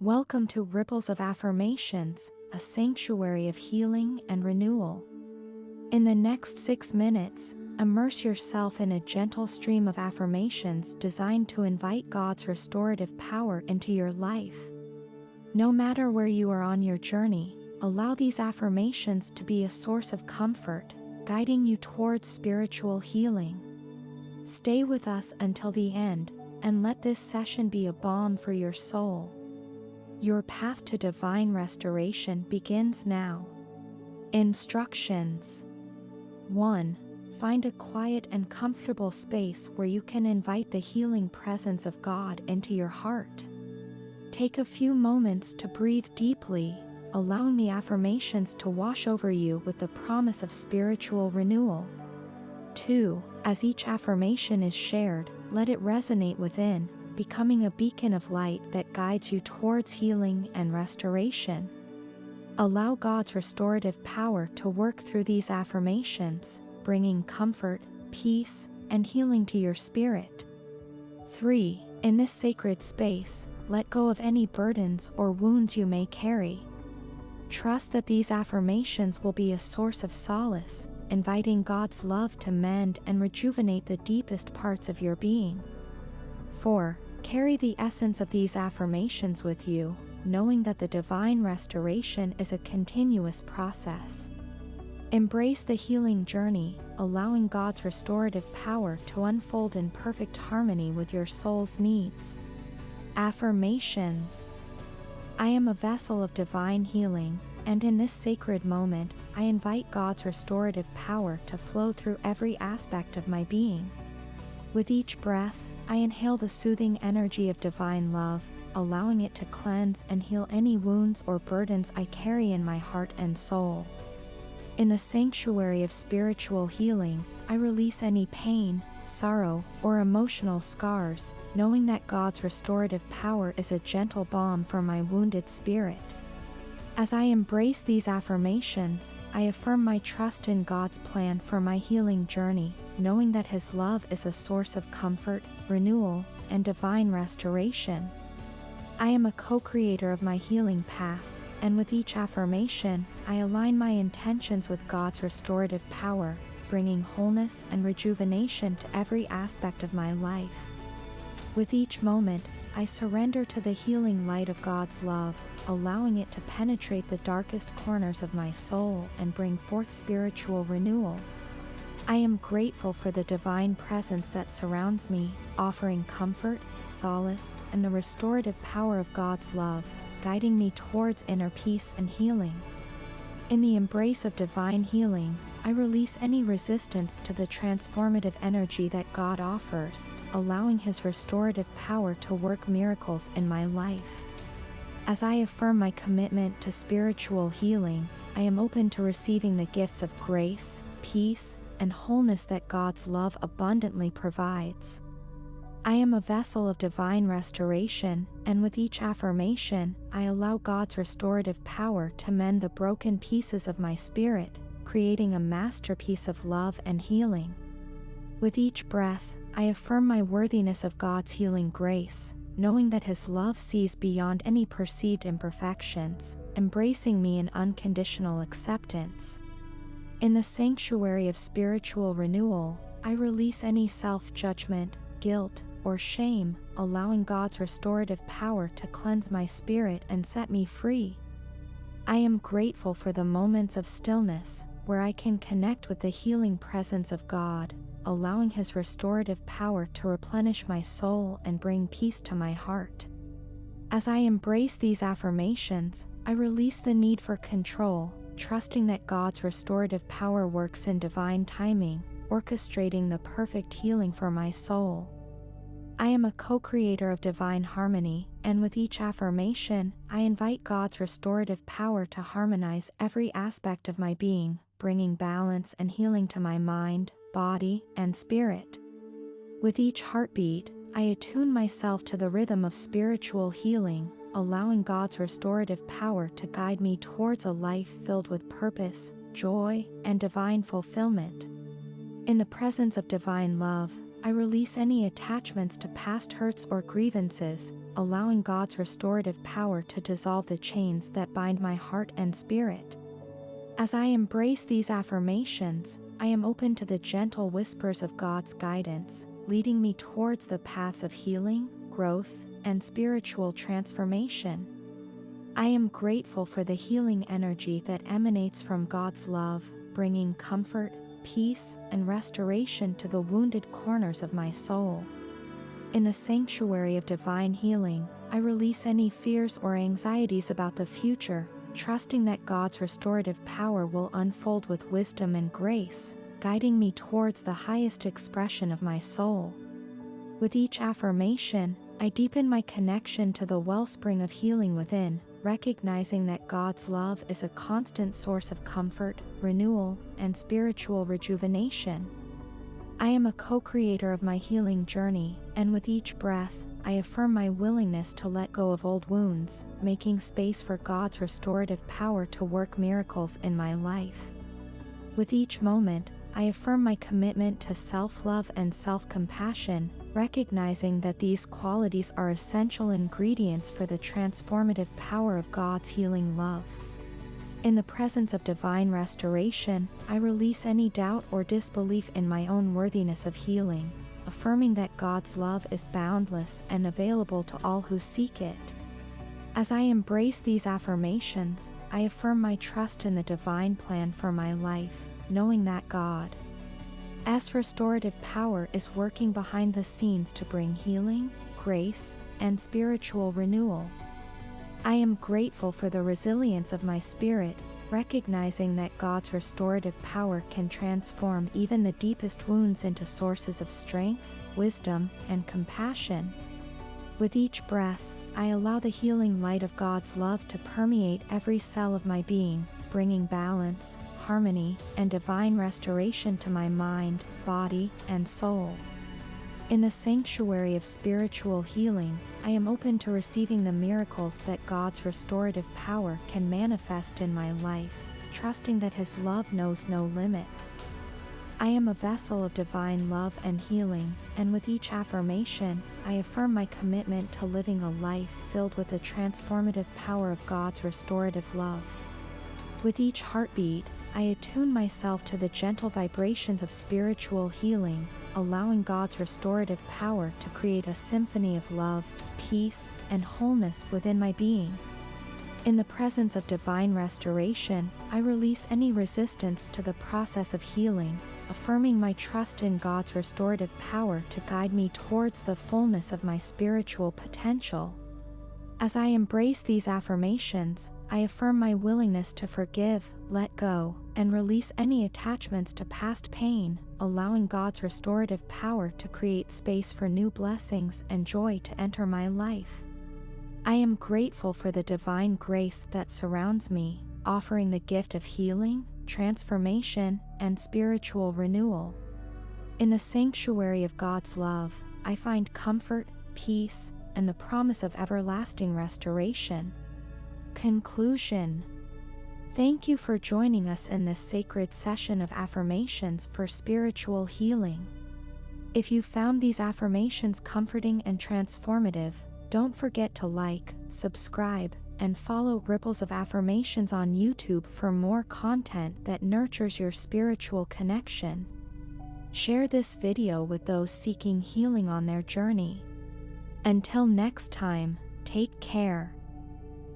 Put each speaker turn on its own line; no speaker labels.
Welcome to Ripples of Affirmations, a sanctuary of healing and renewal. In the next 6 minutes, immerse yourself in a gentle stream of affirmations designed to invite God's restorative power into your life. No matter where you are on your journey, allow these affirmations to be a source of comfort, guiding you towards spiritual healing. Stay with us until the end, and let this session be a balm for your soul. Your path to divine restoration begins now. Instructions. 1. Find a quiet and comfortable space where you can invite the healing presence of God into your heart. Take a few moments to breathe deeply, allowing the affirmations to wash over you with the promise of spiritual renewal. 2. As each affirmation is shared, let it resonate within, becoming a beacon of light that guides you towards healing and restoration. Allow God's restorative power to work through these affirmations, bringing comfort, peace, and healing to your spirit. 3. In this sacred space, let go of any burdens or wounds you may carry. Trust that these affirmations will be a source of solace, inviting God's love to mend and rejuvenate the deepest parts of your being. 4. Carry the essence of these affirmations with you, knowing that the divine restoration is a continuous process. Embrace the healing journey, allowing God's restorative power to unfold in perfect harmony with your soul's needs. Affirmations. I am a vessel of divine healing, and in this sacred moment, I invite God's restorative power to flow through every aspect of my being. With each breath, I inhale the soothing energy of divine love, allowing it to cleanse and heal any wounds or burdens I carry in my heart and soul. In the sanctuary of spiritual healing, I release any pain, sorrow, or emotional scars, knowing that God's restorative power is a gentle balm for my wounded spirit. As I embrace these affirmations, I affirm my trust in God's plan for my healing journey, knowing that His love is a source of comfort, renewal, and divine restoration. I am a co-creator of my healing path, and with each affirmation, I align my intentions with God's restorative power, bringing wholeness and rejuvenation to every aspect of my life. With each moment, I surrender to the healing light of God's love, allowing it to penetrate the darkest corners of my soul and bring forth spiritual renewal. I am grateful for the divine presence that surrounds me, offering comfort, solace, and the restorative power of God's love, guiding me towards inner peace and healing. In the embrace of divine healing, I release any resistance to the transformative energy that God offers, allowing His restorative power to work miracles in my life. As I affirm my commitment to spiritual healing, I am open to receiving the gifts of grace, peace, and wholeness that God's love abundantly provides. I am a vessel of divine restoration, and with each affirmation, I allow God's restorative power to mend the broken pieces of my spirit, creating a masterpiece of love and healing. With each breath, I affirm my worthiness of God's healing grace, knowing that His love sees beyond any perceived imperfections, embracing me in unconditional acceptance. In the sanctuary of spiritual renewal, I release any self-judgment, guilt, or shame, allowing God's restorative power to cleanse my spirit and set me free. I am grateful for the moments of stillness, where I can connect with the healing presence of God, allowing His restorative power to replenish my soul and bring peace to my heart. As I embrace these affirmations, I release the need for control, trusting that God's restorative power works in divine timing, orchestrating the perfect healing for my soul. I am a co-creator of divine harmony, and with each affirmation, I invite God's restorative power to harmonize every aspect of my being, bringing balance and healing to my mind, body, and spirit. With each heartbeat, I attune myself to the rhythm of spiritual healing, allowing God's restorative power to guide me towards a life filled with purpose, joy, and divine fulfillment. In the presence of divine love, I release any attachments to past hurts or grievances, allowing God's restorative power to dissolve the chains that bind my heart and spirit. As I embrace these affirmations, I am open to the gentle whispers of God's guidance, leading me towards the paths of healing, growth, and spiritual transformation. I am grateful for the healing energy that emanates from God's love, bringing comfort, peace, and restoration to the wounded corners of my soul. In the sanctuary of divine healing, I release any fears or anxieties about the future, trusting that God's restorative power will unfold with wisdom and grace, guiding me towards the highest expression of my soul. With each affirmation, I deepen my connection to the wellspring of healing within, recognizing that God's love is a constant source of comfort, renewal, and spiritual rejuvenation. I am a co-creator of my healing journey, and with each breath, I affirm my willingness to let go of old wounds, making space for God's restorative power to work miracles in my life. With each moment, I affirm my commitment to self-love and self-compassion, recognizing that these qualities are essential ingredients for the transformative power of God's healing love. In the presence of divine restoration, I release any doubt or disbelief in my own worthiness of healing, affirming that God's love is boundless and available to all who seek it. As I embrace these affirmations, I affirm my trust in the divine plan for my life, knowing that God's restorative power is working behind the scenes to bring healing, grace, and spiritual renewal. I am grateful for the resilience of my spirit, recognizing that God's restorative power can transform even the deepest wounds into sources of strength, wisdom, and compassion. With each breath, I allow the healing light of God's love to permeate every cell of my being, bringing balance, harmony, and divine restoration to my mind, body, and soul. In the sanctuary of spiritual healing, I am open to receiving the miracles that God's restorative power can manifest in my life, trusting that His love knows no limits. I am a vessel of divine love and healing, and with each affirmation, I affirm my commitment to living a life filled with the transformative power of God's restorative love. With each heartbeat, I attune myself to the gentle vibrations of spiritual healing, allowing God's restorative power to create a symphony of love, peace, and wholeness within my being. In the presence of divine restoration, I release any resistance to the process of healing, affirming my trust in God's restorative power to guide me towards the fullness of my spiritual potential. As I embrace these affirmations, I affirm my willingness to forgive, let go, and release any attachments to past pain, allowing God's restorative power to create space for new blessings and joy to enter my life. I am grateful for the divine grace that surrounds me, offering the gift of healing, transformation, and spiritual renewal. In the sanctuary of God's love, I find comfort, peace, and the promise of everlasting restoration. Conclusion. Thank you for joining us in this sacred session of affirmations for spiritual healing. If you found these affirmations comforting and transformative, don't forget to like, subscribe, and follow Ripples of Affirmations on YouTube for more content that nurtures your spiritual connection. Share this video with those seeking healing on their journey. Until next time, take care.